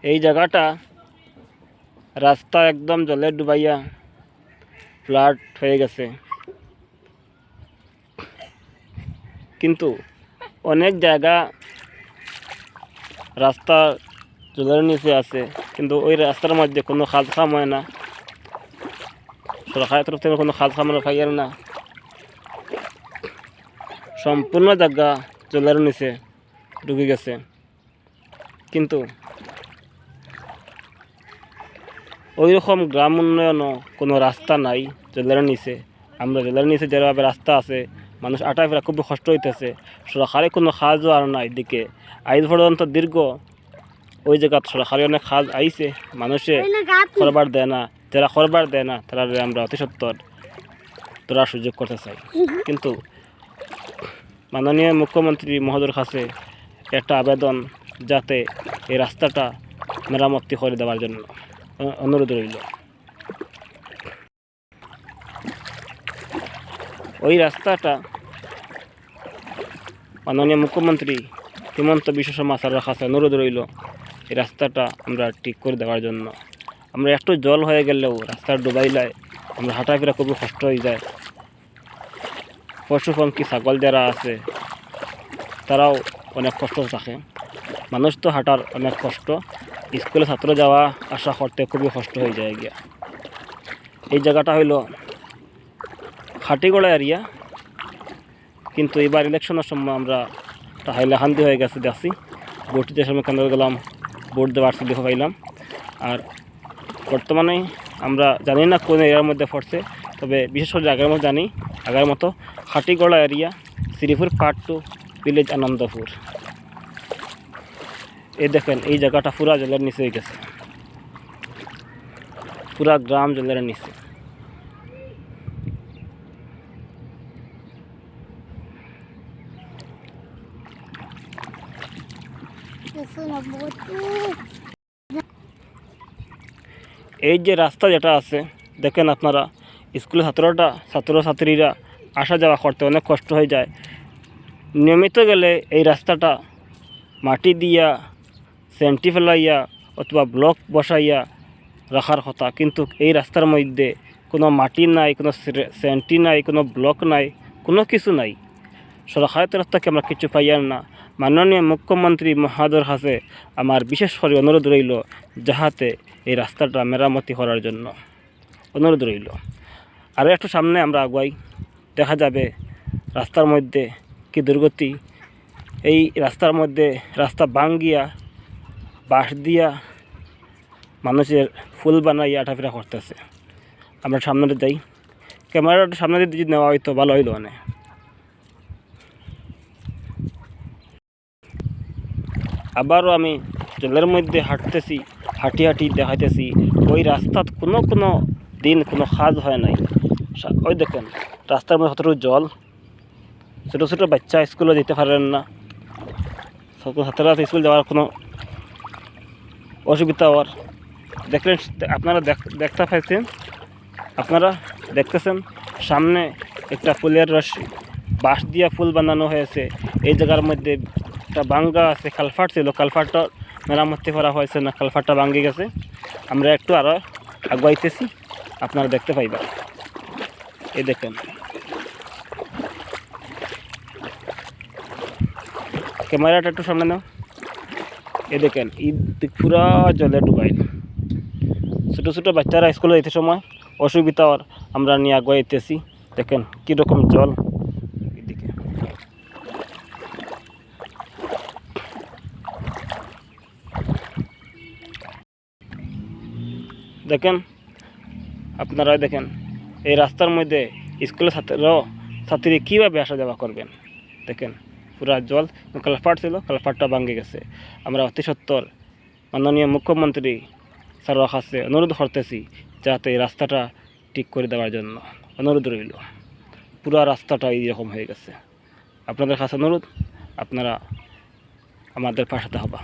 এই জায়গাটা রাস্তা একদম জলে ডুবাইয়া ফ্লাড হয়ে গেছে, কিন্তু অনেক জায়গা রাস্তা জলের নিচে আছে, কিন্তু ওই রাস্তার মধ্যে কোনো খাল খাম হয় না, সরকারের তরফ থেকে কোনো খাল খাম পাইয়ার না। সম্পূর্ণ জায়গা জলের নিচে ঢুকে গেছে, কিন্তু ওই রকম গ্রাম উন্নয়নও কোনো রাস্তা নাই জলের নিচে। আমরা জলের নিচে যেভাবে রাস্তা আছে, মানুষ আটা ফেরা খুব কষ্ট হইতেছে, সরকারি কোনো সাহায্য আর না। এদিকে আইজ পর্যন্ত দীর্ঘ ওই জায়গা সরকারি অনেক সাজ আইছে, মানুষে করবার দেয় না, যারা করবার দেয় না তারা আমরা অতি সত্তর তোরা সুযোগ করতে চাই। কিন্তু মাননীয় মুখ্যমন্ত্রী মহোদয়ের কাছে একটা আবেদন, যাতে এই রাস্তাটা মেরামতি করে দেওয়ার জন্য অনুরোধ রইল। ওই রাস্তাটা মাননীয় মুখ্যমন্ত্রী হিমন্ত বিশ্ব শর্মা স্যারের কাছে অনুরোধ রইল এই রাস্তাটা আমরা ঠিক করে দেওয়ার জন্য। আমরা একটু জল হয়ে গেলেও রাস্তা ডুবাইলায় আমরা হাঁটাফেরা খুবই কষ্ট হয়ে যায়। পশুপঙ্খী ছাগল যারা আছে তারাও অনেক কষ্ট থাকে, মানুষ তো হাঁটার অনেক কষ্ট, স্কুলে ছাত্র যাওয়া আসা করতে খুবই কষ্ট হয়ে যায় গিয়া। এই জায়গাটা হইল খাটিগড়া এরিয়া, কিন্তু এবার ইলেকশনের সময় আমরা হাইলাকান্দি হয়ে গেছে দেখছি। ভোট যে সময় কেন্দ্র গেলাম, ভোট দেওয়ার সুযোগ পাইলাম। আর বর্তমানে আমরা জানি না কোন এরিয়ার মধ্যে পড়ছে, তবে বিশেষ করে আগের মতো জানি, আগের মতো Khatigara area, Sripur part 2, village Anandapur. এই দেখেন এই জায়গাটা পুরা জলের নিচে হয়ে গেছে, পুরা গ্রাম জলের নিচে। এই যে রাস্তা যেটা আছে দেখেন আপনারা, স্কুলের ছাত্রছাত্রীরা আসা যাওয়া করতে অনেক কষ্ট হয়ে যায়। নিয়মিত গেলে এই রাস্তাটা মাটি দিয়া সেন্টি ফেলাইয়া অথবা ব্লক বসাইয়া রাখার কথা, কিন্তু এই রাস্তার মধ্যে কোনো মাটি নাই, কোনো সেন্টি নাই, কোনো ব্লক নাই, কোনো কিছু নাই। সরকারের তরফ থেকে আমরা কিছু পাইয়ার না। মাননীয় মুখ্যমন্ত্রী মহোদয়ের কাছে আমার বিশেষ করে অনুরোধ রইল, যাহাতে এই রাস্তাটা মেরামতি করার জন্য অনুরোধ রইল। আরও একটু সামনে আমরা আগুয়াই, দেখা যাবে রাস্তার মধ্যে কি দুর্গতি। এই রাস্তার মধ্যে রাস্তা ভাঙ্গিয়া বাঁশ দিয়া মানুষের ফুল বানাইয়া আটাফেরা করতেছে। আমরা সামনে যাই, ক্যামেরাটা সামনে দিয়ে যদি নেওয়া হয়তো ভালো হইল। মানে আবারও আমি জলের মধ্যে হাঁটতেছি, হাঁটি হাঁটি দেখাইতেছি ওই রাস্তাত কোনো দিন কোনো কাজ হয় নাই। ওই দেখেন রাস্তার মধ্যে কতটুকু জল, ছোটো ছোটো বাচ্চা স্কুলে যেতে পারেন না, ছাত্ররা স্কুল যাওয়ার কোনো অসুবিধা হওয়ার দেখলেন। আপনারা দেখতে পাইছেন, আপনারা দেখতেছেন সামনে একটা ফুলের রশি বাঁশ দিয়া ফুল বানানো হয়েছে। এই জায়গার মধ্যে একটা ভাঙ্গা আছে, কালফাট ছিল, কালফাটটা মেরামতি করা হয়েছে না, কালফাটটা ভাঙ্গে গেছে। আমরা একটু আরও আগুয়াইতেছি, আপনারা দেখতে পাইবা। এই দেখেন ক্যামেরাটা একটু সামনে নাও। এই দেখেন পুরা জলে ডুবাইল, ছোটো ছোটো বাচ্চারা স্কুলে যেতে সময় অসুবিধা হওয়ার আমরা নিয়ে আগুয়াইতেছি। দেখেন কীরকম জল। এদিকে দেখেন আপনারা, দেখেন এই রাস্তার মধ্যে স্কুলের ছাত্রী কীভাবে আসা যাওয়া করবেন। দেখেন পুরা জল, কালফাট ছিল, কালফাটটা ভাঙ্গে গেছে। আমরা অতি সত্বর মাননীয় মুখ্যমন্ত্রী স্যারের কাছে অনুরোধ করতেছি, যাতে এই রাস্তাটা ঠিক করে দেওয়ার জন্য অনুরোধ রইল। পুরা রাস্তাটা এইরকম হয়ে গেছে। আপনাদের কাছে অনুরোধ, আপনারা আমাদের পাশে হবা।